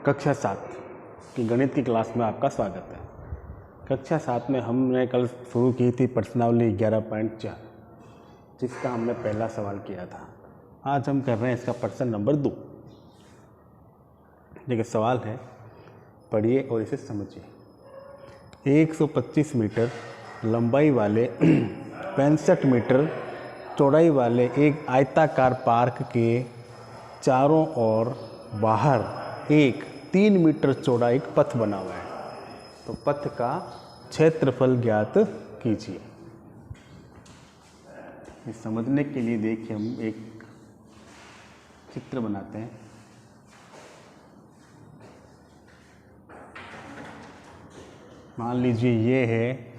कक्षा 7 की गणित की क्लास में आपका स्वागत है। कक्षा 7 में हमने कल शुरू की थी प्रश्नावली 11.4, जिसका हमने पहला सवाल किया था। आज हम कर रहे हैं इसका प्रश्न नंबर 2। देखिए सवाल है, पढ़िए और इसे समझिए। 125 मीटर लंबाई वाले 65 मीटर चौड़ाई वाले एक आयताकार पार्क के चारों ओर बाहर एक 3 मीटर चौड़ा एक पथ बना हुआ है। तो पथ का क्षेत्रफल ज्ञात कीजिए। इस समझने के लिए देखिए हम एक चित्र बनाते हैं। मान लीजिए ये है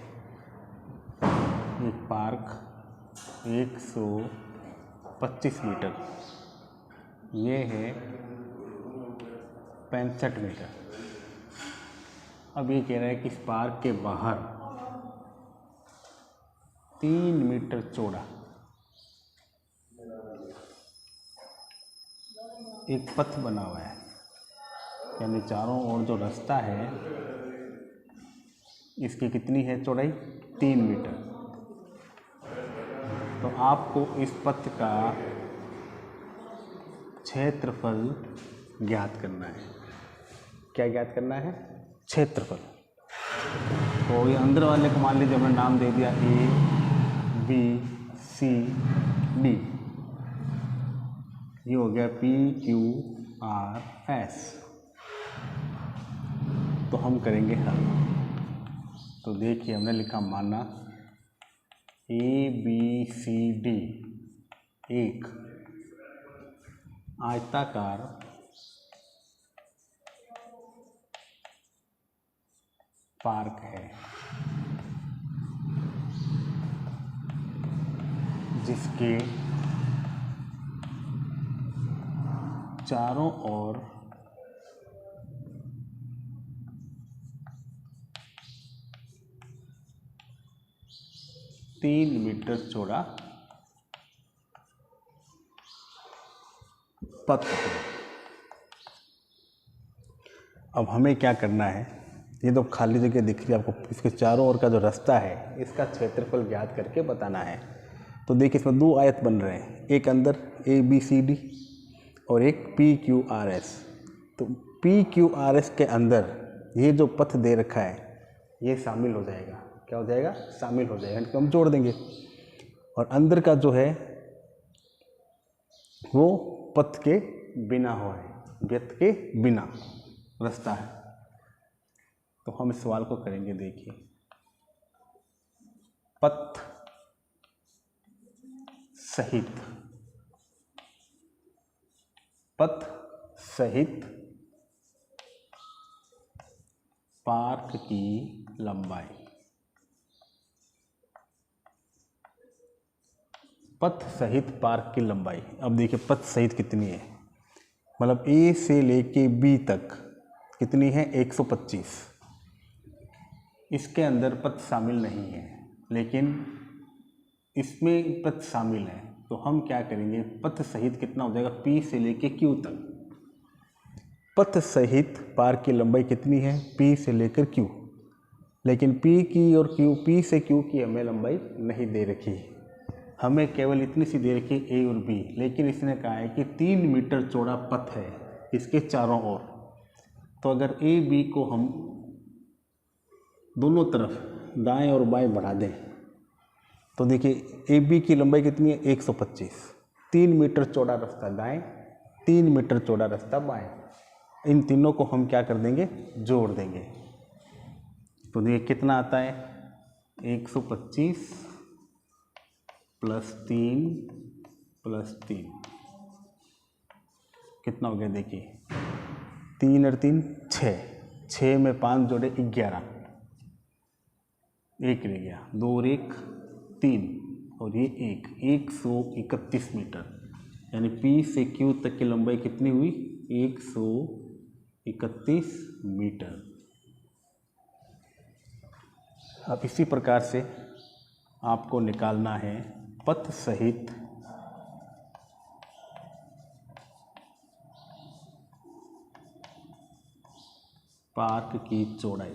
एक पार्क 125 मीटर, ये है 65 मीटर। अब ये कह रहा है कि इस पार्क के बाहर 3 मीटर चौड़ा एक पथ बना हुआ है, यानी चारों ओर जो रास्ता है इसकी कितनी है चौड़ाई? 3 मीटर। तो आपको इस पथ का क्षेत्रफल ज्ञात करना है। क्या ज्ञात करना है? क्षेत्रफल। तो ये अंदर वाले को मान लीजिए हमने नाम दे दिया A, B, C, D। ये हो गया P, Q, R, S। तो हम करेंगे हल। तो देखिए हमने लिखा माना A, B, C, D एक आयताकार पार्क है, जिसके चारों ओर तीन मीटर चौड़ा पथ है। अब हमें क्या करना है? ये तो खाली जगह दिख रही है आपको, इसके चारों ओर का जो रास्ता है इसका क्षेत्रफल ज्ञात करके बताना है। तो देखिए इसमें 2 आयत बन रहे हैं, एक अंदर ABCD और एक PQRS। तो PQRS के अंदर ये जो पथ दे रखा है ये शामिल हो जाएगा। क्या हो जाएगा? शामिल हो जाएगा, इसको हम जोड़ देंगे। और अंदर का जो है वो पथ के बिना हुआ है, व्यक्त के बिना रास्ता है। तो हम इस सवाल को करेंगे। देखिए पथ सहित पार्क की लंबाई। पथ सहित पार्क की लंबाई। अब देखिए पथ सहित कितनी है, मतलब A से लेके B तक कितनी है? 125। इसके अंदर पथ शामिल नहीं है, लेकिन इसमें पथ शामिल है। तो हम क्या करेंगे? पथ सहित कितना हो जाएगा? P से लेके Q तक। पथ सहित पार्क की लंबाई कितनी है? P से लेकर Q। लेकिन P की और P से Q की हमें लंबाई नहीं दे रखी है, हमें केवल इतनी सी दे रखी A और B। लेकिन इसने कहा है कि 3 मीटर चौड़ा पथ है इसके चारों ओर। तो अगर A, B को हम दोनों तरफ दाएं और बाएं बढ़ा दें तो देखिए AB की लंबाई कितनी है? 125। 3 मीटर चौड़ा रास्ता दाएं, 3 मीटर चौड़ा रास्ता बाएं। इन तीनों को हम क्या कर देंगे? जोड़ देंगे। तो देखिए कितना आता है? 125 + 3 + 3 कितना हो गया? देखिए 3 और 3 6, 6 में 5 जोड़े 11, 1 रह गया, 2 और 1 3 और ये 131 मीटर। यानी P से Q तक की लंबाई कितनी हुई? 131 मीटर। अब इसी प्रकार से आपको निकालना है पथ सहित पार्क की चौड़ाई,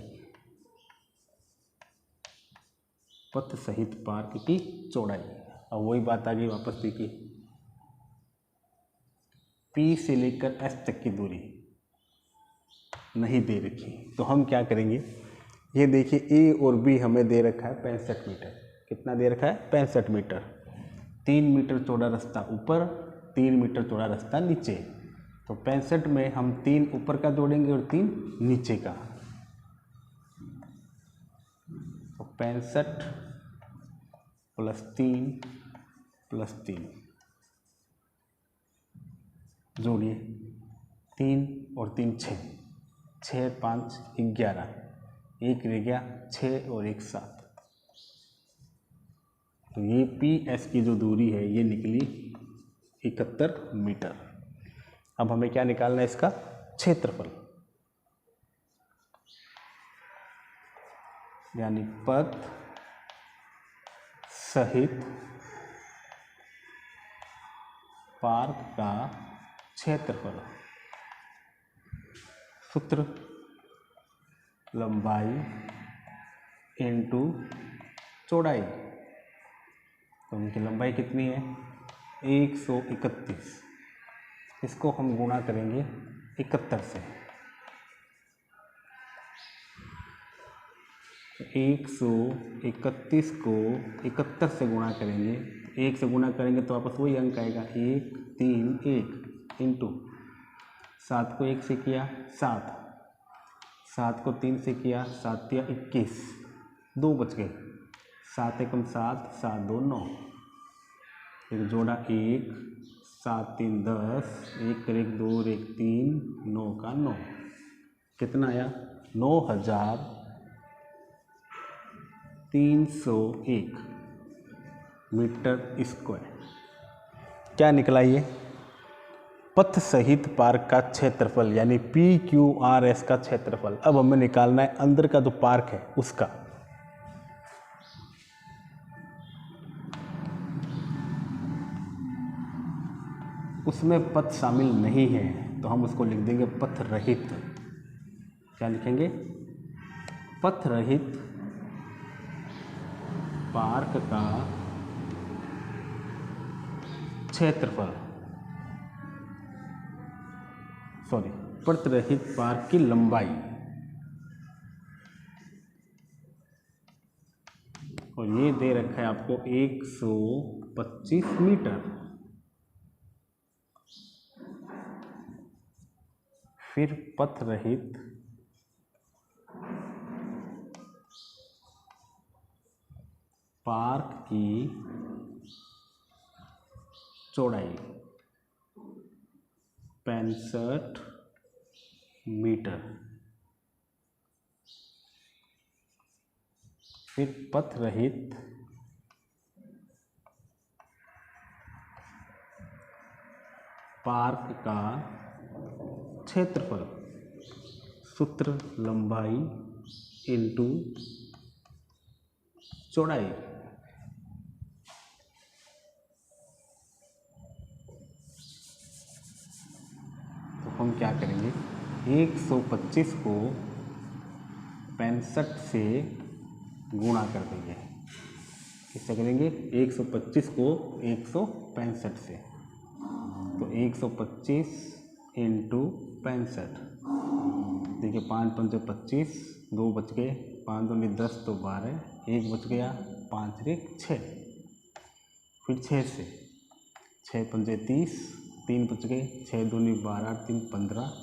पथ सहित पार्क की चौड़ाई। अब वही बात आ गई वापस, देखिए P से लेकर S तक की दूरी नहीं दे रखी, तो हम क्या करेंगे, ये देखिए A और B हमें दे रखा है 65 मीटर। कितना दे रखा है? 65 मीटर। 3 मीटर चौड़ा रास्ता ऊपर, 3 मीटर चौड़ा रास्ता नीचे। तो 65 में हम 3 ऊपर का जोड़ेंगे और 3 नीचे का। तो 65 प्लस 3 प्लस 3 जोड़िए, 3 और 3 6, 6 5 11, 1 रह गया, 6 और 1 7। तो ये PS की जो दूरी है ये निकली 71 मीटर। अब हमें क्या निकालना है? इसका क्षेत्रफल, यानी पथ सहित पार्क का क्षेत्रफल। सूत्र लंबाई इंटू चौड़ाई। तो उनकी लंबाई कितनी है? 131। इसको हम गुणा करेंगे 71 से। 131 को 71 से गुणा करेंगे, 1 से गुणा करेंगे तो वापस वही अंक आएगा, 1 3 1 इंटू 7 को 1 से किया 7, 7 को 3 से किया 7 या 21, 2 बच गए, 7 एकम 7, 7 2 9, एक जोड़ा 1, 7 3 10, 1 कर 1 2 1 3, 9 का 9, कितना आया? 9301 मीटर स्क्वायर। क्या निकला ये? पथ सहित पार्क का क्षेत्रफल, यानी PQRS का क्षेत्रफल। अब हमें निकालना है अंदर का जो पार्क है उसका। उसमें पथ शामिल नहीं है तो हम उसको लिख देंगे पथ रहित। क्या लिखेंगे? पथ रहित पार्क का क्षेत्रफल, सॉरी, पथ रहित पार्क की लंबाई। और ये दे रखा है आपको 125 मीटर। फिर पथ रहित पार्क की चौड़ाई 65 मीटर। फिर पथ रहित पार्क का क्षेत्रफल, सूत्र लंबाई इंटू चौड़ाई। तो हम क्या करेंगे, 125 को 65 से गुणा कर देंगे। किससे करेंगे? 125 को 165 से। तो 125 इंटू 65, देखिए 5 पंचे 25, 2 बच गए, 5 दूनी 10 तो 12, 1 बच गया, 5 एक 6। फिर 6 से, 6 पंचे 30, 3 बच गए, 6 दूनी 12, 3 15,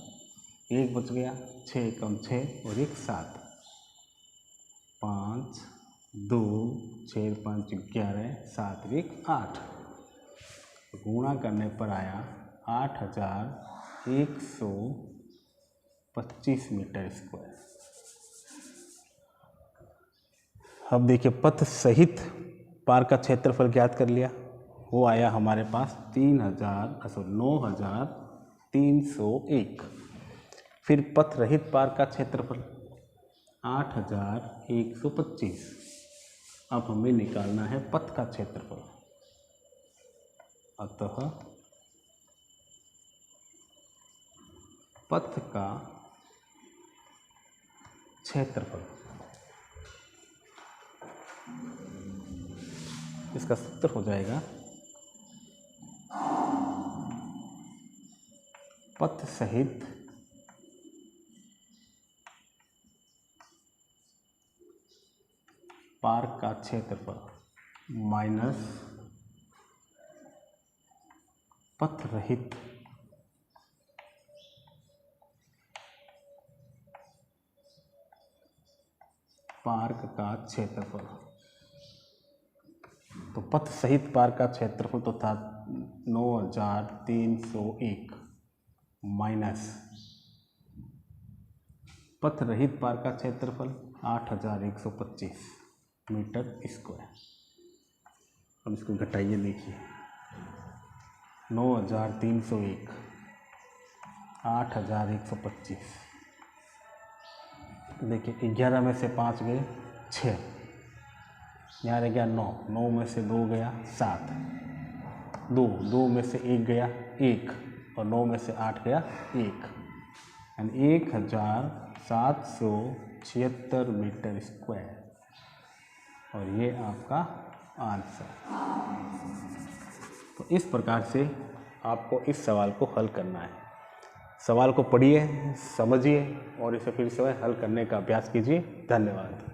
1 बच गया, 6 कम 6 और 1 7, 5 2 6 5 11, 7 1 8। गुणा करने पर आया 8125 मीटर स्क्वायर। अब देखिए पथ सहित पार्क का क्षेत्रफल ज्ञात कर लिया, वो आया हमारे पास 9301। फिर पथ रहित पार्क का क्षेत्रफल 8125। अब हमें निकालना है पथ का क्षेत्रफल। अतः पथ का क्षेत्रफल। इसका सूत्र हो जाएगा पथ सहित पार्क का क्षेत्रफल माइनस पथ रहित पार्क का क्षेत्रफल। तो पथ सहित पार्क का क्षेत्रफल तो था 9301 माइनस पथ रहित पार्क का क्षेत्रफल 8125 मीटर स्क्वायर। अब इसको घटाइए, देखिए 9301 8125, देखिए 11 में से 5 गए 6, यहाँ रह गया 9, 9 में से 2 गया 7, 2 में से 1 गया 1 और 9 में से 8 गया 1, यानी 1776 मीटर स्क्वायर। और ये आपका आंसर। तो इस प्रकार से आपको इस सवाल को हल करना है। सवाल को पढ़िए, समझिए और इसे फिर से हल करने का अभ्यास कीजिए। धन्यवाद।